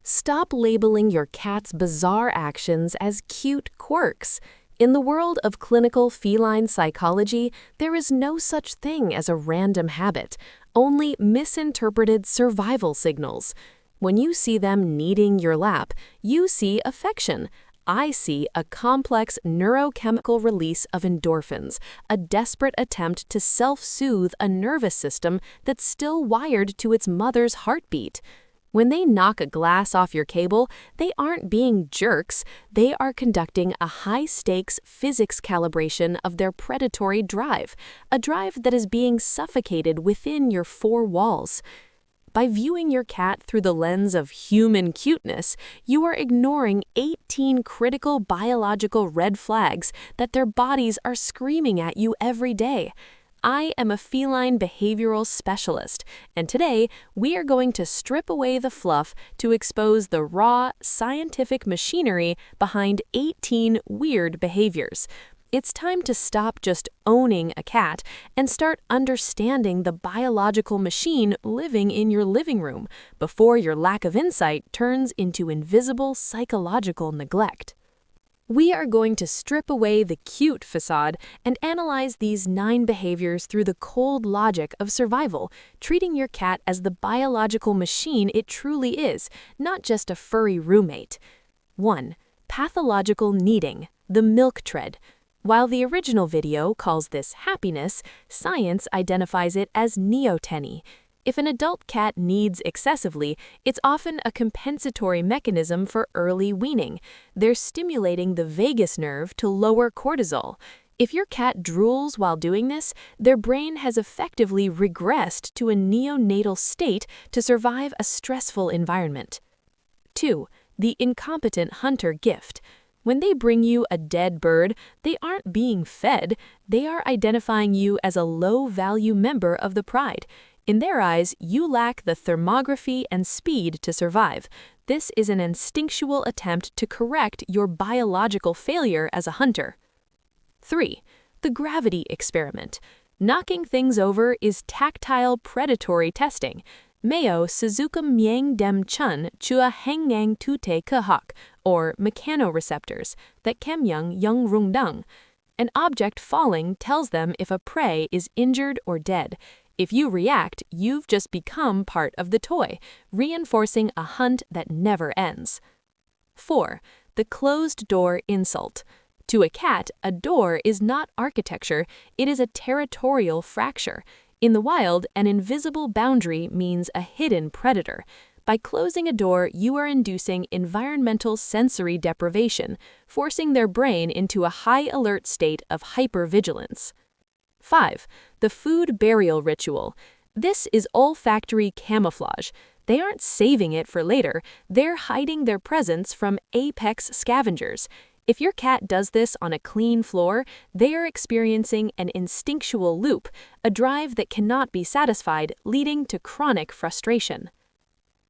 Stop labeling your cat's bizarre actions as cute quirks. In the world of clinical feline psychology, there is no such thing as a random habit, only misinterpreted survival signals. When you see them kneading your lap, you see affection. I see a complex neurochemical release of endorphins, a desperate attempt to self-soothe a nervous system that's still wired to its mother's heartbeat. When they knock a glass off your cable, they aren't being jerks, they are conducting a high-stakes physics calibration of their predatory drive, a drive that is being suffocated within your four walls. By viewing your cat through the lens of human cuteness, you are ignoring 18 critical biological red flags that their bodies are screaming at you every day. I am a feline behavioral specialist, and today we are going to strip away the fluff to expose the raw, scientific machinery behind 18 weird behaviors. It's time to stop just owning a cat and start understanding the biological machine living in your living room before your lack of insight turns into invisible psychological neglect. We are going to strip away the cute facade and analyze these 9 behaviors through the cold logic of survival, treating your cat as the biological machine it truly is, not just a furry roommate. 1. Pathological kneading, the milk tread. While the original video calls this happiness, science identifies it as neoteny. If an adult cat kneads excessively, it's often a compensatory mechanism for early weaning. They're stimulating the vagus nerve to lower cortisol. If your cat drools while doing this, their brain has effectively regressed to a neonatal state to survive a stressful environment. 2. The incompetent hunter gift. When they bring you a dead bird, they aren't being fed, they are identifying you as a low-value member of the pride. In their eyes, you lack the thermography and speed to survive. This is an instinctual attempt to correct your biological failure as a hunter. 3. The gravity experiment. Knocking things over is tactile predatory testing. Meo Suzukum Yang Dem Chun Chua Hengang Tute Kahak, or mechanoreceptors, that Kemyung Yung Rungdung. An object falling tells them if a prey is injured or dead. If you react, you've just become part of the toy, reinforcing a hunt that never ends. 4. The closed-door insult. To a cat, a door is not architecture, it is a territorial fracture. In the wild, an invisible boundary means a hidden predator. By closing a door, you are inducing environmental sensory deprivation, forcing their brain into a high-alert state of hypervigilance. 5. The food burial ritual. This is olfactory camouflage. They aren't saving it for later, they're hiding their presence from apex scavengers. If your cat does this on a clean floor, they are experiencing an instinctual loop, a drive that cannot be satisfied, leading to chronic frustration.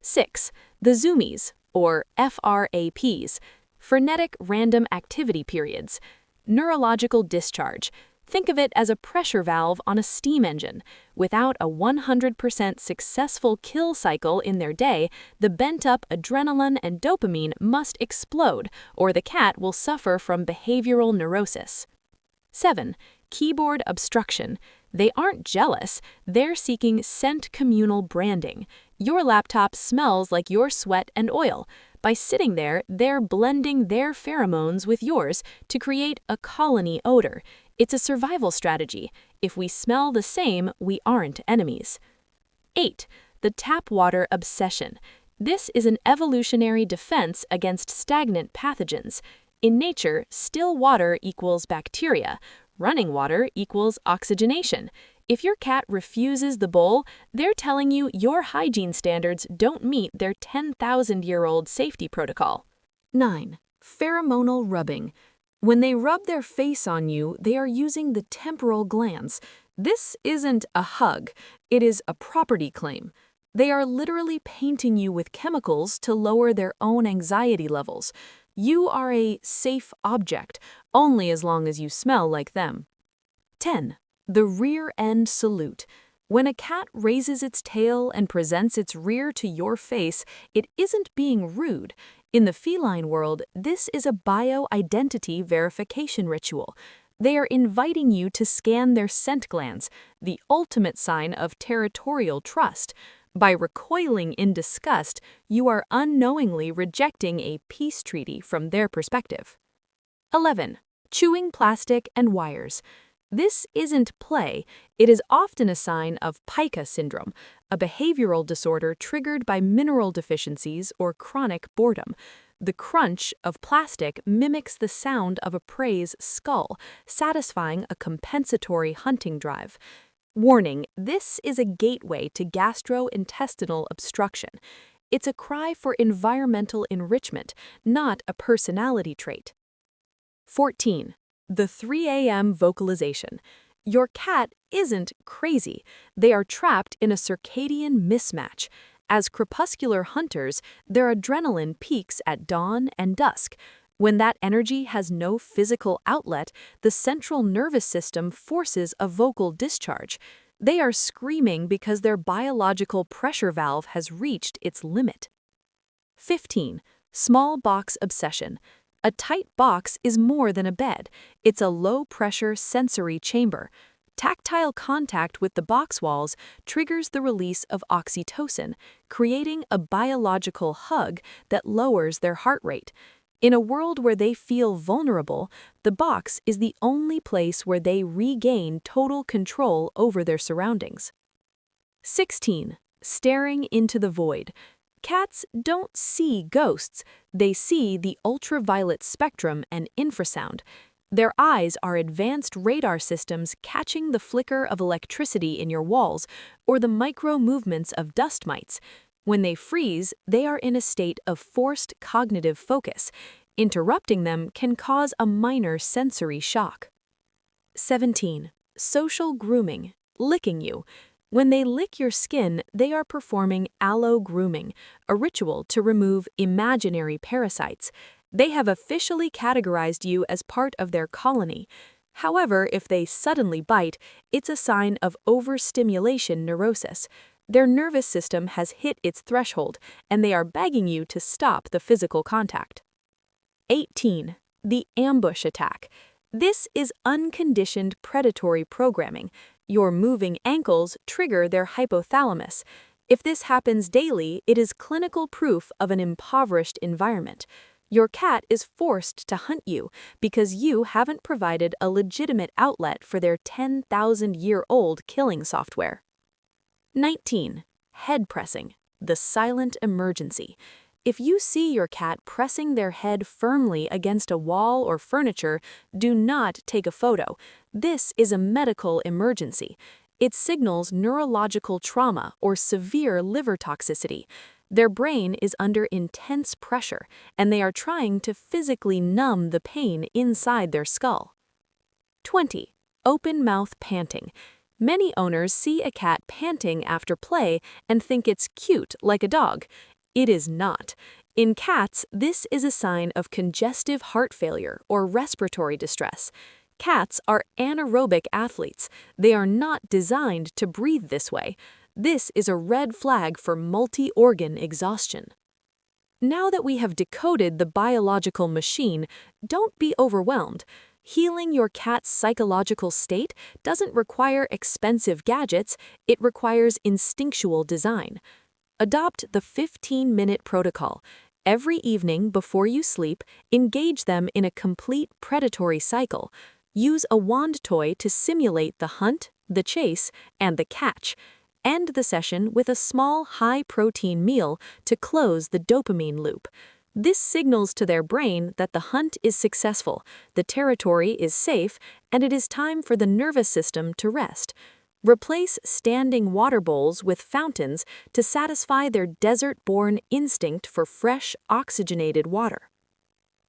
6. The zoomies, or FRAPs, frenetic random activity periods. Neurological discharge. Think of it as a pressure valve on a steam engine. Without a 100% successful kill cycle in their day, the bent-up adrenaline and dopamine must explode, or the cat will suffer from behavioral neurosis. 7. Keyboard obstruction. They aren't jealous, they're seeking scent communal branding. Your laptop smells like your sweat and oil. By sitting there, they're blending their pheromones with yours to create a colony odor. It's a survival strategy. If we smell the same, we aren't enemies. 8. The tap water obsession. This is an evolutionary defense against stagnant pathogens. In nature, still water equals bacteria. Running water equals oxygenation. If your cat refuses the bowl, they're telling you your hygiene standards don't meet their 10,000-year-old safety protocol. 9. Pheromonal rubbing. When they rub their face on you, they are using the temporal glands. This isn't a hug, it is a property claim. They are literally painting you with chemicals to lower their own anxiety levels. You are a safe object, only as long as you smell like them. 10. The rear end salute. When a cat raises its tail and presents its rear to your face, it isn't being rude. In the feline world, this is a bio-identity verification ritual. They are inviting you to scan their scent glands, the ultimate sign of territorial trust. By recoiling in disgust, you are unknowingly rejecting a peace treaty from their perspective. 11. Chewing plastic and wires. This isn't play, it is often a sign of pica syndrome, a behavioral disorder triggered by mineral deficiencies or chronic boredom. The crunch of plastic mimics the sound of a prey's skull, satisfying a compensatory hunting drive. Warning, this is a gateway to gastrointestinal obstruction. It's a cry for environmental enrichment, not a personality trait. 14. The 3 a.m. vocalization. Your cat isn't crazy. They are trapped in a circadian mismatch. As crepuscular hunters, their adrenaline peaks at dawn and dusk. When that energy has no physical outlet, the central nervous system forces a vocal discharge. They are screaming because their biological pressure valve has reached its limit. 15. Small box obsession. A tight box is more than a bed. It's a low-pressure sensory chamber. Tactile contact with the box walls triggers the release of oxytocin, creating a biological hug that lowers their heart rate. In a world where they feel vulnerable, the box is the only place where they regain total control over their surroundings. 16. Staring into the void. Cats don't see ghosts, they see the ultraviolet spectrum and infrasound. Their eyes are advanced radar systems catching the flicker of electricity in your walls or the micro-movements of dust mites. When they freeze, they are in a state of forced cognitive focus. Interrupting them can cause a minor sensory shock. 17. Social grooming. Licking you. When they lick your skin, they are performing allo-grooming, a ritual to remove imaginary parasites. They have officially categorized you as part of their colony. However, if they suddenly bite, it's a sign of overstimulation neurosis. Their nervous system has hit its threshold, and they are begging you to stop the physical contact. 18. The ambush attack. This is unconditioned predatory programming. Your moving ankles trigger their hypothalamus. If this happens daily, it is clinical proof of an impoverished environment. Your cat is forced to hunt you because you haven't provided a legitimate outlet for their 10,000-year-old killing software. 19. Head pressing. The silent emergency. If you see your cat pressing their head firmly against a wall or furniture, do not take a photo. This is a medical emergency. It signals neurological trauma or severe liver toxicity. Their brain is under intense pressure, and they are trying to physically numb the pain inside their skull. 20. Open mouth panting. Many owners see a cat panting after play and think it's cute like a dog. It is not. In cats, this is a sign of congestive heart failure or respiratory distress. Cats are anaerobic athletes. They are not designed to breathe this way. This is a red flag for multi-organ exhaustion. Now that we have decoded the biological machine, don't be overwhelmed. Healing your cat's psychological state doesn't require expensive gadgets, it requires instinctual design. Adopt the 15-minute protocol. Every evening before you sleep, engage them in a complete predatory cycle. Use a wand toy to simulate the hunt, the chase, and the catch. End the session with a small, high-protein meal to close the dopamine loop. This signals to their brain that the hunt is successful, the territory is safe, and it is time for the nervous system to rest. Replace standing water bowls with fountains to satisfy their desert-born instinct for fresh, oxygenated water.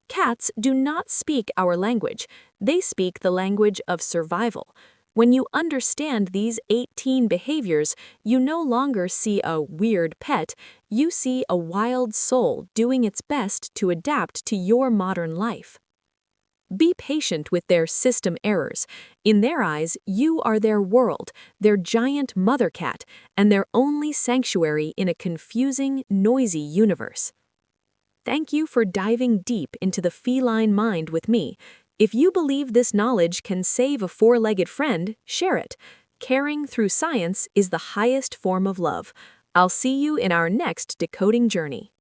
Cats do not speak our language. They speak the language of survival. When you understand these 18 behaviors, you no longer see a weird pet, you see a wild soul doing its best to adapt to your modern life. Be patient with their system errors. In their eyes, you are their world, their giant mother cat, and their only sanctuary in a confusing, noisy universe. Thank you for diving deep into the feline mind with me. If you believe this knowledge can save a four-legged friend, share it. Caring through science is the highest form of love. I'll see you in our next decoding journey.